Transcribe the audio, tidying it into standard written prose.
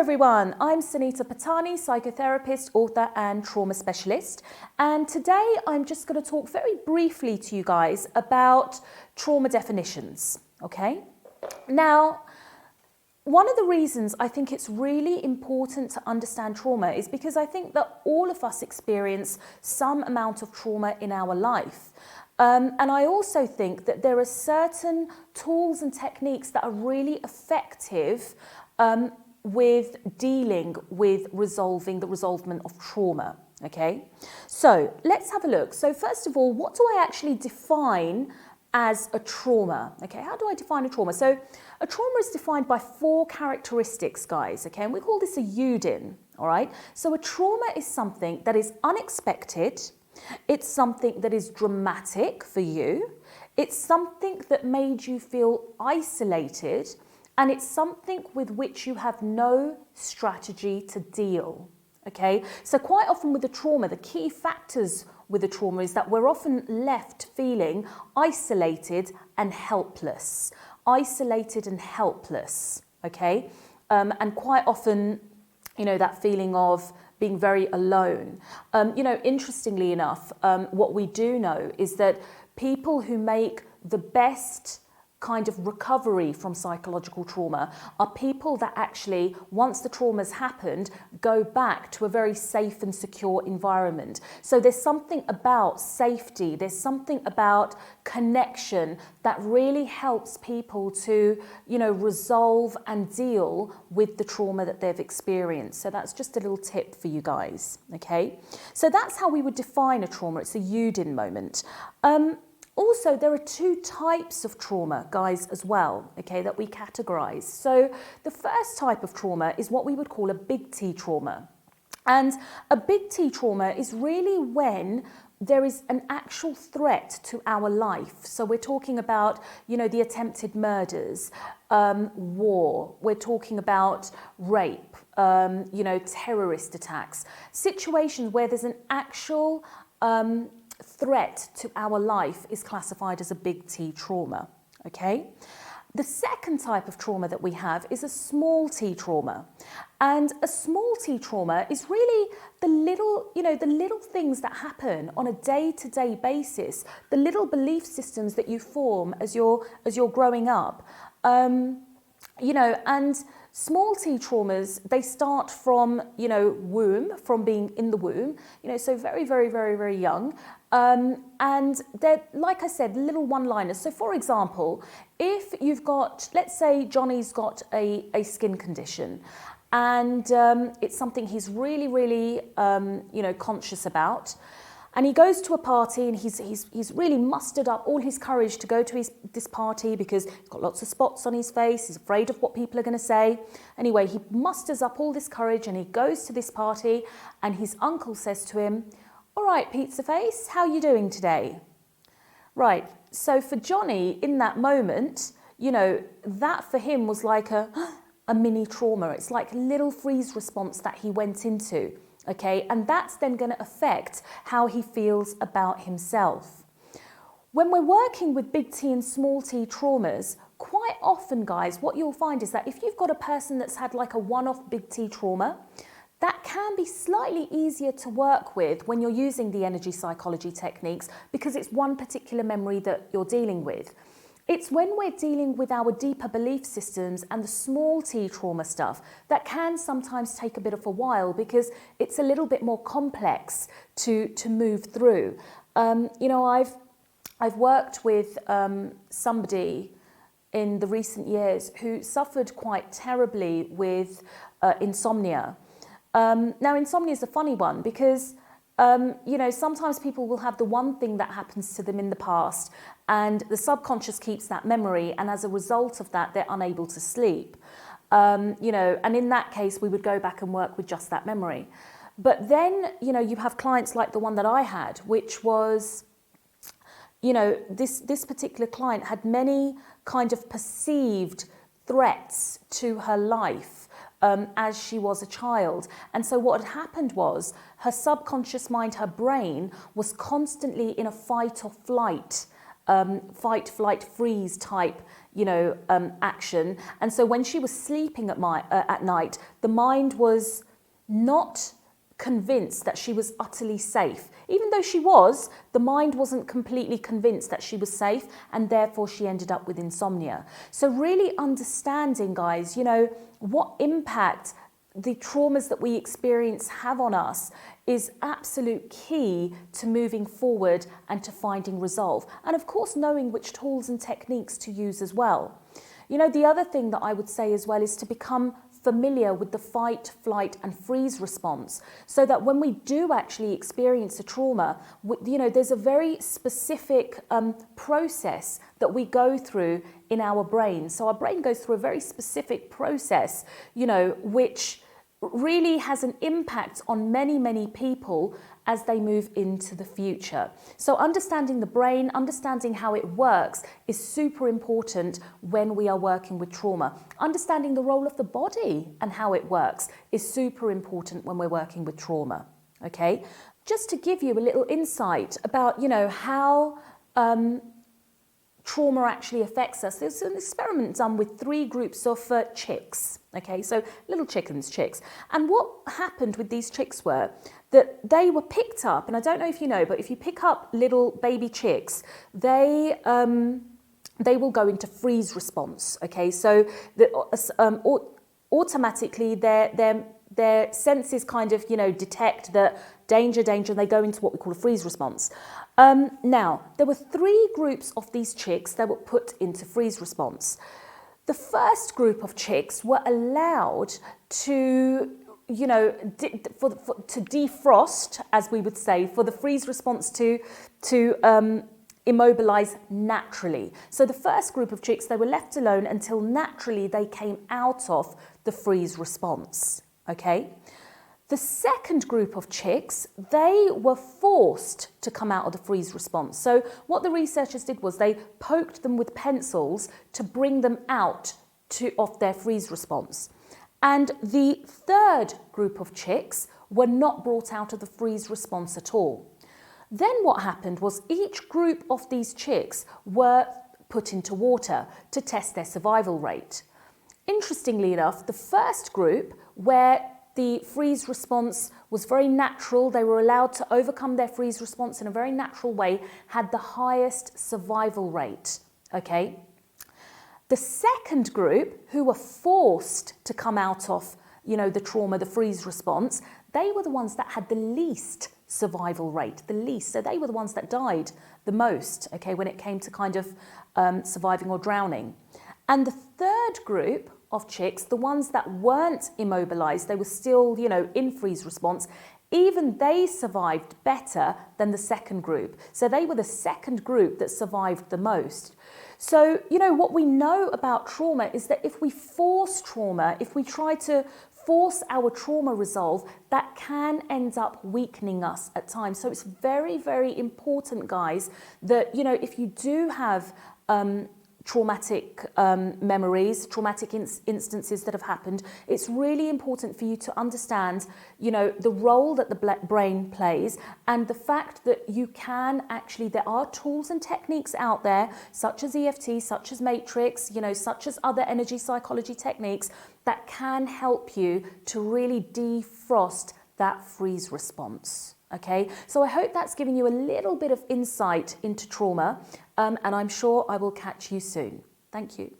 everyone, I'm Sunita Patani, psychotherapist, author and trauma specialist, and today I'm just going to talk very briefly to you guys about trauma definitions, okay? Now, one of the reasons I think it's really important to understand trauma is because I think that all of us experience some amount of trauma in our life. And I also think that there are certain tools and techniques that are really effective with dealing with resolving the resolvement of trauma, okay? So let's have a look. So first of all, what do I actually define as a trauma? Okay, how do I define a trauma? So a trauma is defined by 4 characteristics, guys, okay? And we call this a UDIN, all right? So a trauma is something that is unexpected, it's something that is dramatic for you, it's something that made you feel isolated, and it's something with which you have no strategy to deal, okay? So quite often with the trauma, the key factors with the trauma is that we're often left feeling isolated and helpless. Isolated and helpless, okay? And quite often, you know, that feeling of being very alone. Interestingly enough, what we do know is that people who make the best kind of recovery from psychological trauma are people that actually, once the trauma's happened, go back to a very safe and secure environment. So there's something about safety, there's something about connection that really helps people to, you know, resolve and deal with the trauma that they've experienced. So that's just a little tip for you guys, okay? So that's how we would define a trauma. It's a UDIN moment. Also, there are 2 types of trauma, guys, as well, okay, that we categorize. So the first type of trauma is what we would call a big T trauma. And a big T trauma is really when there is an actual threat to our life. So we're talking about, you know, the attempted murders, war, we're talking about rape, terrorist attacks, situations where there's an actual threat to our life is classified as a big T trauma, okay? The second type of trauma that we have is a small T trauma. And a small T trauma is really the little things that happen on a day-to-day basis, the little belief systems that you form as you're growing up. And small T traumas, they start from, womb, from being in the womb, so very, very, very, very young. And they're, like I said, little one-liners. So for example, if you've got, let's say Johnny's got a skin condition and it's something he's really, really, conscious about. And he goes to a party and he's really mustered up all his courage to go to this party because he's got lots of spots on his face. He's afraid of what people are going to say. Anyway, he musters up all this courage and he goes to this party and his uncle says to him, "All right, Pizza Face, how are you doing today?" Right, so for Johnny in that moment, that for him was like a mini trauma. It's like a little freeze response that he went into. Okay, and that's then going to affect how he feels about himself. When we're working with big T and small T traumas, quite often, guys, what you'll find is that if you've got a person that's had like a one-off big T trauma, that can be slightly easier to work with when you're using the energy psychology techniques because it's one particular memory that you're dealing with. It's when we're dealing with our deeper belief systems and the small T trauma stuff that can sometimes take a bit of a while because it's a little bit more complex to move through. I've worked with somebody in the recent years who suffered quite terribly with insomnia. Now, insomnia is a funny one because sometimes people will have the one thing that happens to them in the past and the subconscious keeps that memory, and as a result of that, they're unable to sleep. And in that case, we would go back and work with just that memory. But then, you have clients like the one that I had, which was, this particular client had many kind of perceived threats to her life as she was a child. And so what had happened was her subconscious mind, her brain, was constantly in a fight or flight fight, flight, freeze type, action. And so when she was sleeping at night, the mind was not convinced that she was utterly safe. Even though she was, the mind wasn't completely convinced that she was safe, and therefore she ended up with insomnia. So really understanding, guys, what impact the traumas that we experience have on us is absolute key to moving forward and to finding resolve. And of course, knowing which tools and techniques to use as well. The other thing that I would say as well is to become familiar with the fight, flight and freeze response, so that when we do actually experience a trauma, there's a very specific process that we go through in our brain. So our brain goes through a very specific process, which really has an impact on many, many people as they move into the future. So understanding the brain, understanding how it works is super important when we are working with trauma. Understanding the role of the body and how it works is super important when we're working with trauma, okay? Just to give you a little insight about, how trauma actually affects us. There's an experiment done with 3 groups of chicks, okay, so little chicks. And what happened with these chicks were that they were picked up, and I don't know if you know, but if you pick up little baby chicks, they will go into freeze response, okay, so automatically their senses kind of, detect that danger, and they go into what we call a freeze response. Now, there were 3 groups of these chicks that were put into freeze response. The first group of chicks were allowed to, to defrost, as we would say, for the freeze response to immobilize naturally. So the first group of chicks, they were left alone until naturally they came out of the freeze response, okay? The second group of chicks, they were forced to come out of the freeze response. So what the researchers did was they poked them with pencils to bring them out of their freeze response. And the third group of chicks were not brought out of the freeze response at all. Then what happened was each group of these chicks were put into water to test their survival rate. Interestingly enough, the first group, where the freeze response was very natural, they were allowed to overcome their freeze response in a very natural way, had the highest survival rate, okay? The second group, who were forced to come out of, the trauma, the freeze response, they were the ones that had the least survival rate, the least. So they were the ones that died the most, okay, when it came to kind of surviving or drowning. And the third group of chicks, the ones that weren't immobilized, they were still, in freeze response, even they survived better than the second group. So they were the second group that survived the most. So, what we know about trauma is that if we force trauma, if we try to force our trauma resolve, that can end up weakening us at times. So it's very, very important, guys, that, if you do have traumatic memories, traumatic instances that have happened, it's really important for you to understand, the role that the brain plays, and the fact that you can actually, there are tools and techniques out there, such as EFT, such as Matrix, such as other energy psychology techniques that can help you to really defrost that freeze response. Okay, so I hope that's giving you a little bit of insight into trauma, and I'm sure I will catch you soon. Thank you.